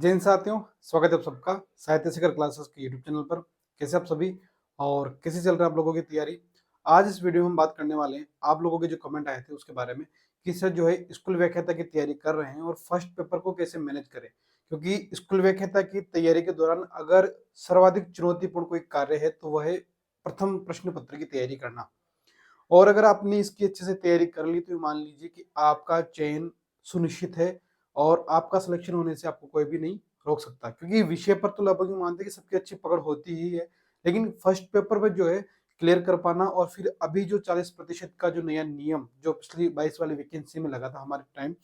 जय हिंद साथियों, स्वागत है आप सबका साहित्य शिखर क्लासेस के यूट्यूब चैनल पर। कैसे आप सभी और कैसे चल रहा है आप लोगों की तैयारी। आज इस वीडियो में हम बात करने वाले हैं आप लोगों के जो कमेंट आए थे उसके बारे में कि सर जो है स्कूल व्याख्याता की तैयारी कर रहे हैं और फर्स्ट पेपर को कैसे मैनेज करें, क्योंकि स्कूल व्याख्याता की तैयारी के दौरान अगर सर्वाधिक चुनौतीपूर्ण कोई कार्य है तो वह है प्रथम प्रश्न पत्र की तैयारी करना। और अगर आपने इसकी अच्छे से तैयारी कर ली तो मान लीजिए कि आपका चयन सुनिश्चित है और आपका सिलेक्शन होने से आपको कोई भी नहीं रोक सकता, क्योंकि विषय पर तो लगभग मानते हैं कि सबकी अच्छी पकड़ होती ही है। लेकिन फर्स्ट पेपर पर जो है क्लियर कर पाना, और फिर अभी जो 40% का जो नया नियम जो पिछली 22 वाली वैकेंसी में लगा था हमारे टाइम,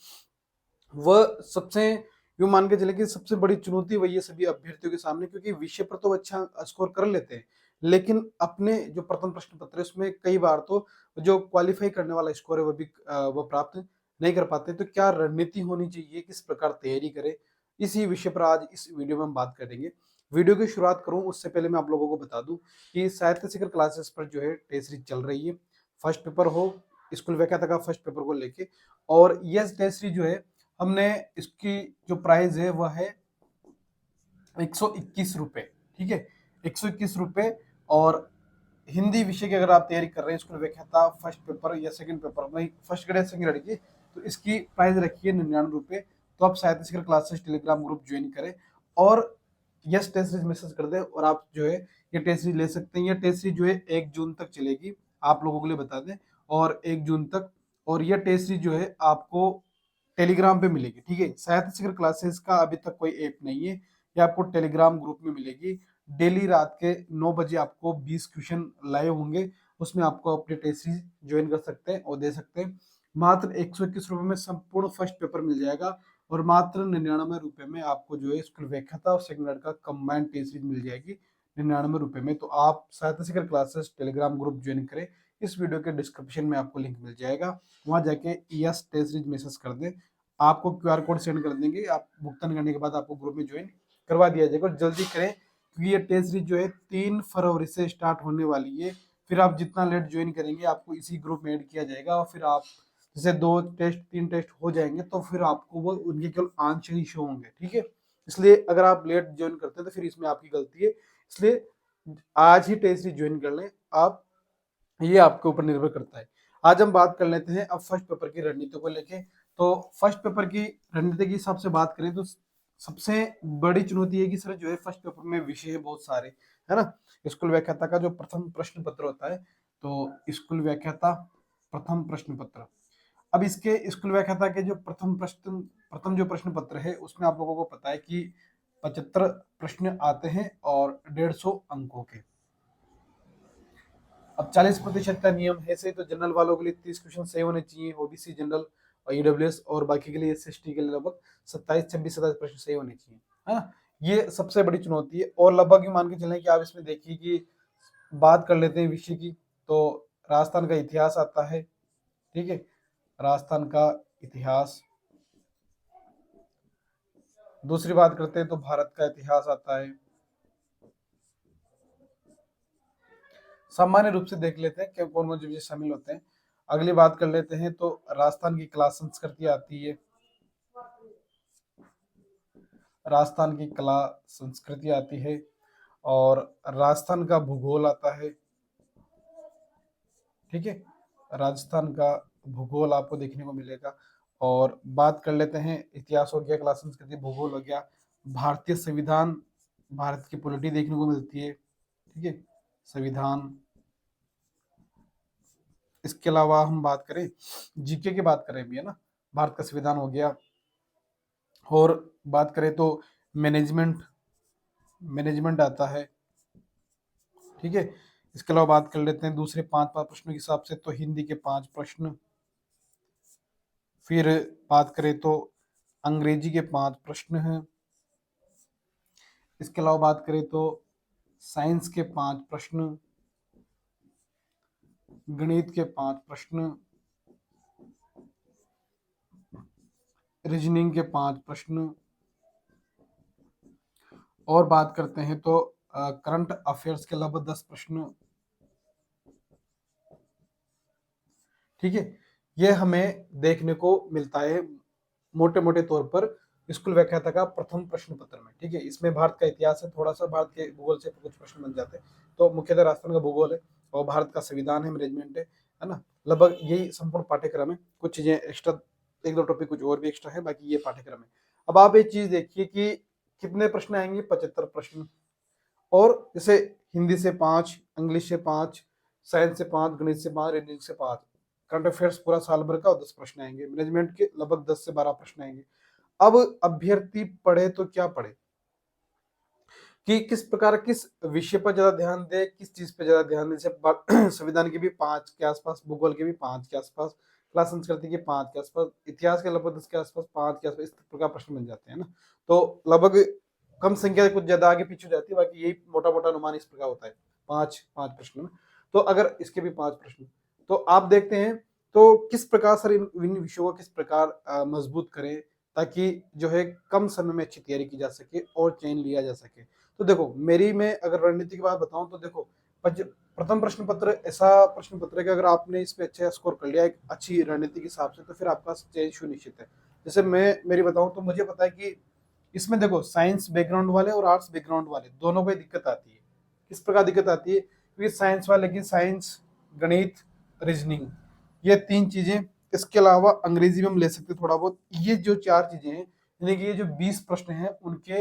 वह सबसे यूँ मान के चले कि सबसे बड़ी चुनौती वही है सभी अभ्यर्थियों के सामने, क्योंकि विषय पर तो अच्छा स्कोर कर लेते हैं, लेकिन अपने जो प्रथम प्रश्न पत्र है उसमें कई बार तो जो क्वालीफाई करने वाला स्कोर है वो भी वो प्राप्त नहीं कर पाते। तो क्या रणनीति होनी चाहिए, किस प्रकार तैयारी करें, इसी विषय पर आज इस वीडियो में हम बात करेंगे। वीडियो की शुरुआत करूं उससे पहले मैं आप लोगों को बता दूं कि साहित्य शिखर क्लासेस पर जो है टेस्ट सीरीज चल रही है। फर्स्ट पेपर हो, स्कूल व्याख्याता का फर्स्ट पेपर को लेके, और यह टेस्ट सीरीज जो है हमने इसकी जो प्राइस है वह है 121 रुपए। ठीक है, 121 रुपए। और हिंदी विषय की अगर आप तैयारी कर रहे हैं स्कूल व्याख्याता फर्स्ट पेपर या सेकंड पेपर में, फर्स्ट ग्रेड सेकंड ग्रेड की, तो इसकी प्राइस रखिए 99 रुपए। तो आप साहित्य शिखर क्लासेस टेलीग्राम ग्रुप ज्वाइन करें और यस टेस्ट सीरीज मैसेज कर दें और आप जो है ये टेस्ट सीरीज ले सकते हैं। ये टेस्ट सीरीज जो है 1 जून तक चलेगी, आप लोगों के लिए बता दें, और 1 जून तक। और यह टेस्ट सीरीज जो है आपको टेलीग्राम पे मिलेगी। ठीक है, साहित्य शिखर क्लासेस का अभी तक कोई ऐप नहीं है, ये आपको टेलीग्राम ग्रुप में मिलेगी। डेली रात के 9 बजे आपको 20 क्वेश्चन लाइव होंगे, उसमें आपको अपनी टेस्ट सीरीज ज्वाइन कर सकते हैं और दे सकते हैं। मात्र 121 रुपए में संपूर्ण फर्स्ट पेपर मिल जाएगा, और मात्र 99 रुपए में आपको जो है स्कूल व्याख्याता और सेकंड ग्रेड का कंबाइंड टेस्ट सीरीज मिल जाएगी 99 रुपए में। तो आप साहित्य शिखर क्लासेस टेलीग्राम ग्रुप ज्वाइन करें, इस वीडियो के डिस्क्रिप्शन में आपको लिंक मिल जाएगा, वहां जाके यस टेस्ट सीरीज मैसेज कर दें, आपको क्यूआर कोड सेंड कर देंगे। आप भुगतान करने के बाद आपको ग्रुप में ज्वाइन करवा दिया जाएगा। और जल्दी करें, क्योंकि ये टेस्ट सीरीज जो है 3 फरवरी से स्टार्ट होने वाली है। फिर आप जितना लेट ज्वाइन करेंगे आपको इसी ग्रुप में ऐड किया जाएगा, और फिर आप जैसे 2 टेस्ट 3 टेस्ट हो जाएंगे तो फिर आपको वो उनके केवल आंसर ही शो होंगे। ठीक है, इसलिए अगर आप लेट ज्वाइन करते हैं तो फिर इसमें आपकी गलती है। इसलिए आज ही टेस्ट सीरीज ज्वाइन कर लें आप, ये आपके ऊपर निर्भर करता है। आज हम बात कर लेते हैं अब फर्स्ट पेपर की रणनीति को लेके। तो फर्स्ट पेपर की रणनीति की हिसाब से बात करें तो सबसे बड़ी चुनौती है कि सर जो है फर्स्ट पेपर में विषय है बहुत सारे, है ना। स्कूल व्याख्याता का जो प्रथम प्रश्न पत्र होता है, तो स्कूल व्याख्याता प्रथम प्रश्न पत्र, अब इसके स्कूल व्याख्याता के जो प्रथम जो प्रश्न पत्र है उसमें आप लोगों को पता है कि 75 प्रश्न आते हैं और 150 अंकों के। अब 40% का नियम है सही, तो जनरल वालों के लिए 30 क्वेश्चन सही होने चाहिए, ओबीसी जनरल और ईडब्ल्यूएस, और बाकी के लिए एसएसटी के लिए लगभग 27 26 27 प्रश्न सही होने चाहिए, है ना। ये सबसे बड़ी चुनौती है। और लगभग ये मान के चलें कि आप इसमें देखिए कि बात कर लेते हैं विषय की, तो राजस्थान का इतिहास आता है। ठीक है, राजस्थान का इतिहास। दूसरी बात करते हैं तो भारत का इतिहास आता है। सामान्य रूप से देख लेते हैं कि कौन कौन से विषय शामिल होते हैं। अगली बात कर लेते हैं तो राजस्थान की कला संस्कृति आती है, राजस्थान की कला संस्कृति आती है, और राजस्थान का भूगोल आता है। ठीक है, राजस्थान का भूगोल आपको देखने को मिलेगा। और बात कर लेते हैं, इतिहास हो गया, कला संस्कृति, भूगोल हो गया, भारतीय संविधान, भारत की पॉलिटी देखने को मिलती है। ठीक है, संविधान। इसके अलावा हम बात करें जीके की, बात करें भी, है ना, भारत का संविधान हो गया। और बात करें तो मैनेजमेंट, मैनेजमेंट आता है। ठीक है, इसके अलावा बात कर लेते हैं दूसरे 5 5 प्रश्नों के हिसाब से, तो हिंदी के 5 प्रश्न। फिर बात करें तो अंग्रेजी के 5 प्रश्न हैं। इसके अलावा बात करें तो साइंस के 5 प्रश्न, गणित के 5 प्रश्न, रीजनिंग के 5 प्रश्न। और बात करते हैं तो करंट अफेयर्स के लगभग 10 प्रश्न। ठीक है, ये हमें देखने को मिलता है मोटे मोटे तौर पर स्कूल व्याख्याता का प्रथम प्रश्न पत्र में। ठीक है, इसमें भारत का इतिहास है, थोड़ा सा भारत के भूगोल से कुछ प्रश्न बन जाते हैं। तो मुख्यतः राजस्थान का भूगोल है और भारत का संविधान है, मैनेजमेंट है ना, लगभग यही संपूर्ण पाठ्यक्रम है। कुछ चीजें एक्स्ट्रा, एक दो टॉपिक कुछ और भी एक्स्ट्रा है, बाकी ये पाठ्यक्रम है। अब आप एक चीज देखिए कि कितने प्रश्न आएंगे, 75 प्रश्न। और जैसे हिंदी से 5, इंग्लिश से 5, साइंस से 5, गणित से 5, रीजनिंग से 5, करंट अफेयर्स पूरा साल भर का और 10 प्रश्न आएंगे, मैनेजमेंट के लगभग 10 से 12 प्रश्न आएंगे। अब अभ्यर्थी पढ़े तो क्या पढ़े, कि किस प्रकार, किस विषय पर ज्यादा ध्यान दे, किस चीज पे ज्यादा ध्यान दे। जैसे संविधान के भी 5 के आसपास, भूगोल के भी 5 के आसपास, कला संस्कृति के 5 के आसपास, इतिहास के लगभग 10 के आसपास, 5 के आसपास, इस प्रकार प्रश्न बन जाते हैं ना। तो लगभग कम संख्या कुछ ज्यादा आगे पीछे हो जाती है, बाकी यही मोटा मोटा अनुमान इस प्रकार होता है, 5 प्रश्न में। तो अगर इसके भी 5 प्रश्न, तो आप देखते हैं तो किस प्रकार सर इन विषयों को किस प्रकार मजबूत करें, ताकि जो है कम समय में अच्छी तैयारी की जा सके और चयन लिया जा सके। तो देखो मेरी, मैं अगर रणनीति की बात बताऊं तो देखो, प्रथम प्रश्न पत्र ऐसा प्रश्न पत्र है कि अगर आपने इस पे अच्छा स्कोर कर लिया एक अच्छी रणनीति के हिसाब से, तो फिर आपका चयन सुनिश्चित है। जैसे मैं मेरी बताऊं तो मुझे पता है कि इसमें देखो साइंस बैकग्राउंड वाले और आर्ट्स बैकग्राउंड वाले दोनों को दिक्कत आती है। किस प्रकार दिक्कत आती है, क्योंकि साइंस वाले की साइंस, गणित, रीजनिंग, ये 3 चीजें, इसके अलावा अंग्रेजी में हम ले सकते थोड़ा बहुत। ये जो 4 चीजें हैं, यानी कि ये जो 20 प्रश्न हैं उनके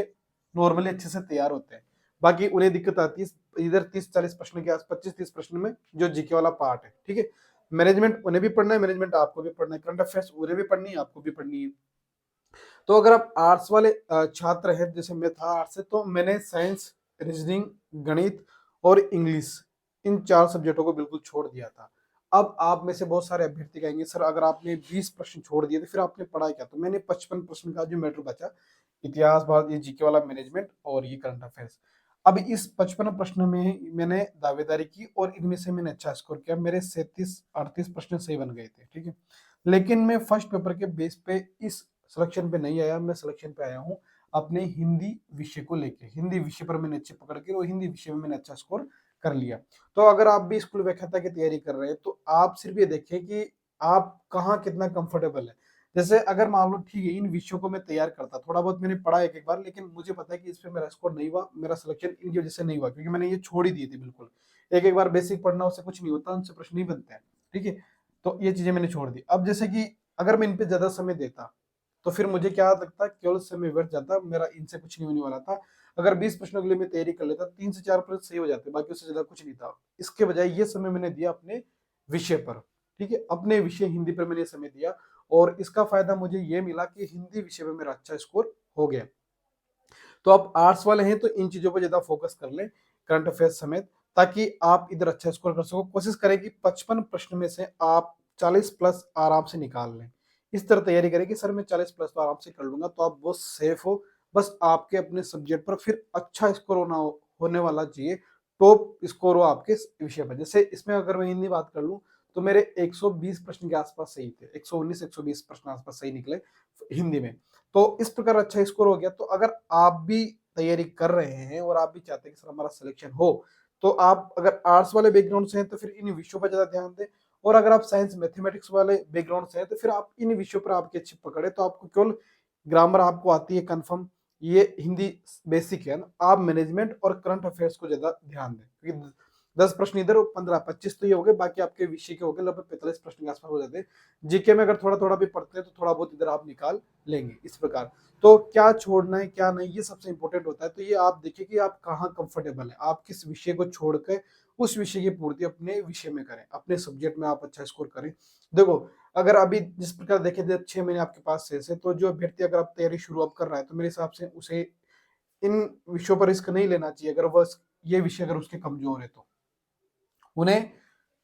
नॉर्मली अच्छे से तैयार होते हैं। बाकी उन्हें दिक्कत आती है इधर 30-40 प्रश्न के आस 25-30 प्रश्न में, जो जीके वाला पार्ट है। ठीक है, मैनेजमेंट उन्हें भी पढ़ना है, मैनेजमेंट आपको भी पढ़ना है, करंट अफेयर्स उन्हें भी पढ़नी है, आपको भी पढ़नी है। तो अगर आप आर्ट्स वाले छात्र हैं, जैसे मैं था आर्ट्स से, तो मैंने साइंस, रीजनिंग, गणित और इंग्लिश, इन 4 सब्जेक्टों को बिल्कुल छोड़ दिया था। अब आप में से बहुत सारे अभ्यर्थी कहेंगे सर अगर आपने 20 प्रश्न छोड़ दिए तो फिर आपने पढ़ा क्या, तो मैंने 55 प्रश्न का जो मैटर बचा, इतिहास, भारत, ये जीके वाला, मैनेजमेंट और ये करंट अफेयर्स। अब इस 55 प्रश्न में मैंने दावेदारी की और इनमें से मैंने अच्छा स्कोर किया, मेरे 37-38 प्रश्न सही बन गए थे। ठीक है, लेकिन मैं फर्स्ट पेपर के बेस पे इस सिलेक्शन पे नहीं आया, मैं सिलेक्शन पे आया हूँ अपने हिंदी विषय को लेके। हिंदी विषय पर मैंने अच्छे पकड़ के और हिंदी विषय में मैंने अच्छा स्कोर कर लिया। तो अगर आप भी स्कूल व्याख्याता की तैयारी कर रहे हैं तो आप सिर्फ ये देखें कि आप कहाँ कितना कंफर्टेबल है। जैसे अगर मान लो ठीक है इन विषयों को मैं तैयार करता, थोड़ा बहुत मैंने पढ़ा एक एक बार, लेकिन मुझे पता है कि इस पे मेरा स्कोर नहीं हुआ, मेरा सिलेक्शन इनकी वजह से नहीं हुआ, क्योंकि मैंने ये छोड़ ही दी थी बिल्कुल। एक एक बार बेसिक पढ़ना, उससे कुछ नहीं होता, उनसे प्रश्न नहीं बनते हैं। ठीक है, तो ये चीजें मैंने छोड़ दी। अब जैसे कि अगर मैं इन पे ज्यादा समय देता तो फिर मुझे क्या लगता, केवल समय व्यर्थ जाता, मेरा इनसे कुछ नहीं होने वाला था। अगर 20 प्रश्नों के लिए मैं तैयारी कर लेता, 3 से 4 प्रश्न सही हो जाते, बाकी उससे ज्यादा कुछ नहीं था। इसके बजाय ये समय मैंने दिया अपने विषय पर। ठीक है, अपने विषय हिंदी पर मैंने समय दिया, और इसका फायदा मुझे ये मिला कि हिंदी विषय में मेरा अच्छा स्कोर हो गया। तो आप आर्ट्स वाले हैं तो इन चीजों पर ज्यादा फोकस कर लें, करंट अफेयर्स समेत, ताकि आप इधर अच्छा स्कोर कर सको। कोशिश करें कि 55 प्रश्न में से आप 40 प्लस आराम से निकाल लें। इस तरह तैयारी करें कि सर मैं 40 प्लस तो आराम से कर लूंगा, तो आप बहुत सेफ हो। बस आपके अपने सब्जेक्ट पर फिर अच्छा स्कोर होने वाला चाहिए, टॉप स्कोर हो आपके विषय पर। जैसे इसमें अगर मैं हिंदी बात कर लूँ तो मेरे 120 प्रश्न के आसपास सही थे, 119-120 प्रश्न आसपास सही निकले हिंदी में। तो इस प्रकार अच्छा स्कोर हो गया। तो अगर आप भी तैयारी कर रहे हैं और आप भी चाहते हैं कि सर हमारा सिलेक्शन हो, तो आप अगर आर्ट्स वाले बैकग्राउंड से हैं तो फिर इन विषयों पर ज्यादा ध्यान दें, और अगर आप साइंस मैथमेटिक्स वाले बैकग्राउंड से हैं तो फिर आप इन विषयों पर आपकी अच्छी पकड़े। तो आपको केवल ग्रामर आपको आती है कंफर्म, ये हिंदी बेसिक है ना, आप मैनेजमेंट और करंट अफेयर्स को ज्यादा ध्यान दें, क्योंकि 10 प्रश्न इधर और 15-25 तो ये हो गए, बाकी आपके विषय के हो गए, लगभग 45 प्रश्न के आसपास हो जाते हैं। जीके में अगर थोड़ा थोड़ा भी पढ़ते हैं तो थोड़ा बहुत इधर आप निकाल लेंगे इस प्रकार। तो क्या छोड़ना है क्या नहीं, ये सबसे इंपॉर्टेंट होता है। तो ये आप देखिए कि आप कहाँ कंफर्टेबल है, आप किस विषय को छोड़ के उस विषय की पूर्ति अपने विषय में करें, अपने सब्जेक्ट में आप अच्छा स्कोर करें। देखो अगर अभी जिस प्रकार देखे थे 6 महीने आपके पास शेष है, तो जो अभ्यर्थी अगर आप तैयारी शुरू अब कर रहा है तो मेरे हिसाब से उसे इन विषयों पर रिस्क नहीं लेना चाहिए। अगर वह ये विषय अगर उसके कमजोर है तो उन्हें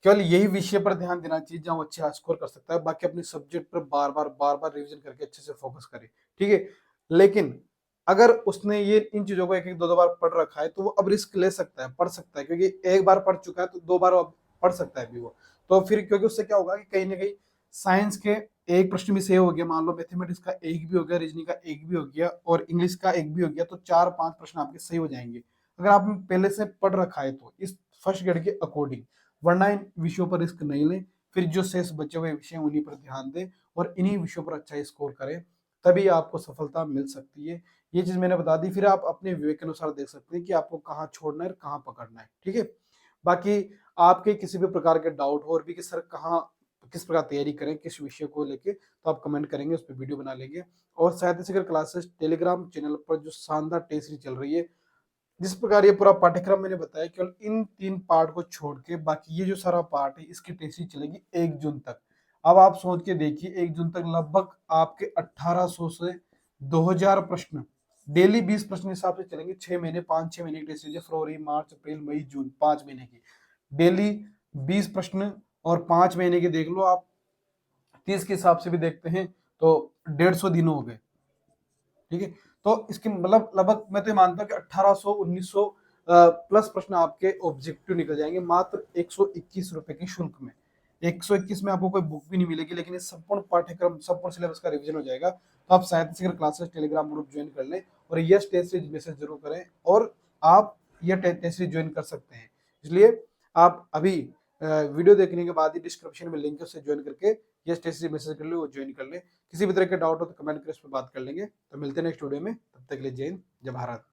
केवल यही विषय पर ध्यान देना चाहिए जहां वो अच्छा स्कोर कर सकता है। बाकी अपने सब्जेक्ट पर बार बार रिवीजन करके अच्छे से फोकस करे। ठीक है, लेकिन अगर उसने ये इन चीजों को एक एक दो दो बार पढ़ रखा है तो वो अब रिस्क ले सकता है, पढ़ सकता है, क्योंकि एक बार पढ़ चुका है तो 2 बार अब पढ़ सकता है भी वो। तो फिर क्योंकि उससे क्या होगा कि कहीं ना कहीं साइंस के एक प्रश्न भी सही हो गया, मान लो मैथमेटिक्स का एक भी हो गया, रीजनिंग का एक भी हो गया और इंग्लिश का एक भी हो गया, तो 4-5 प्रश्न आपके सही हो जाएंगे अगर आपने पहले से पढ़ रखा है तो, इस फर्स्ट ग्रेड के अकॉर्डिंग। वरना इन विषयों पर रिस्क नहीं लें, फिर जो शेष बचे हुए विषय उन्हीं पर ध्यान दें और इन्हीं विषयों पर अच्छा स्कोर करें। तभी आपको सफलता मिल सकती है। ये चीज मैंने बता दी, फिर आप अपने विवेक के अनुसार देख सकते हैं कि आपको कहाँ छोड़ना है और कहाँ पकड़ना है। ठीक है, बाकी आपके किसी भी प्रकार के डाउट हो और भी कि सर कहाँ किस प्रकार तैयारी करें किस विषय को लेके, तो आप कमेंट करेंगे, उस पर वीडियो बना लेंगे। और साहित्य शिखर क्लासेस टेलीग्राम चैनल पर जो शानदार टेस्ट सीरीज चल रही है, जिस प्रकार ये पूरा पाठ्यक्रम मैंने बताया, केवल इन 3 पार्ट को छोड़ के बाकी ये जो सारा पार्ट है इसकी टेस्ट सीरीज चलेगी 1 जून तक। अब आप सोच के देखिए 1 जून तक लगभग आपके 1800 से 2000 प्रश्न डेली 20 प्रश्न हिसाब से चलेंगे। 6 महीने 5-6 महीने की टेस्ट सीरीज है, फरवरी मार्च अप्रैल मई जून 5 महीने की डेली 20 प्रश्न। और 5 महीने के देख लो आप, 30 के हिसाब से भी देखते हैं तो 150 दिन हो गए। ठीक है, तो इसके मतलब लगभग मैं तो ये मानता हूँ कि 1800 1900 प्लस प्रश्न आपके ऑब्जेक्टिव निकल जाएंगे मात्र 121 रुपए के शुल्क में। 121 में आपको कोई बुक भी नहीं मिलेगी, लेकिन ये संपूर्ण पाठ्यक्रम संपूर्ण सिलेबस का रिवीजन हो जाएगा। तो आप साहित्य शिखर क्लासेस टेलीग्राम ग्रुप ज्वाइन कर लें और यस टेस्ट सीरीज मैसेज जरूर करें, और आप ये टेस्ट सीरीज ज्वाइन कर सकते हैं। इसलिए आप अभी वीडियो देखने के बाद ही डिस्क्रिप्शन में लिंक है, उससे ज्वाइन करके यस टेस्ट सीरीज मैसेज कर ले, वो ज्वाइन कर ले। किसी भी तरह के डाउट हो तो कमेंट करके उस पर बात कर लेंगे। तो मिलते हैं नेक्स्ट वीडियो में, तब तक के लिए जय हिंद जय भारत।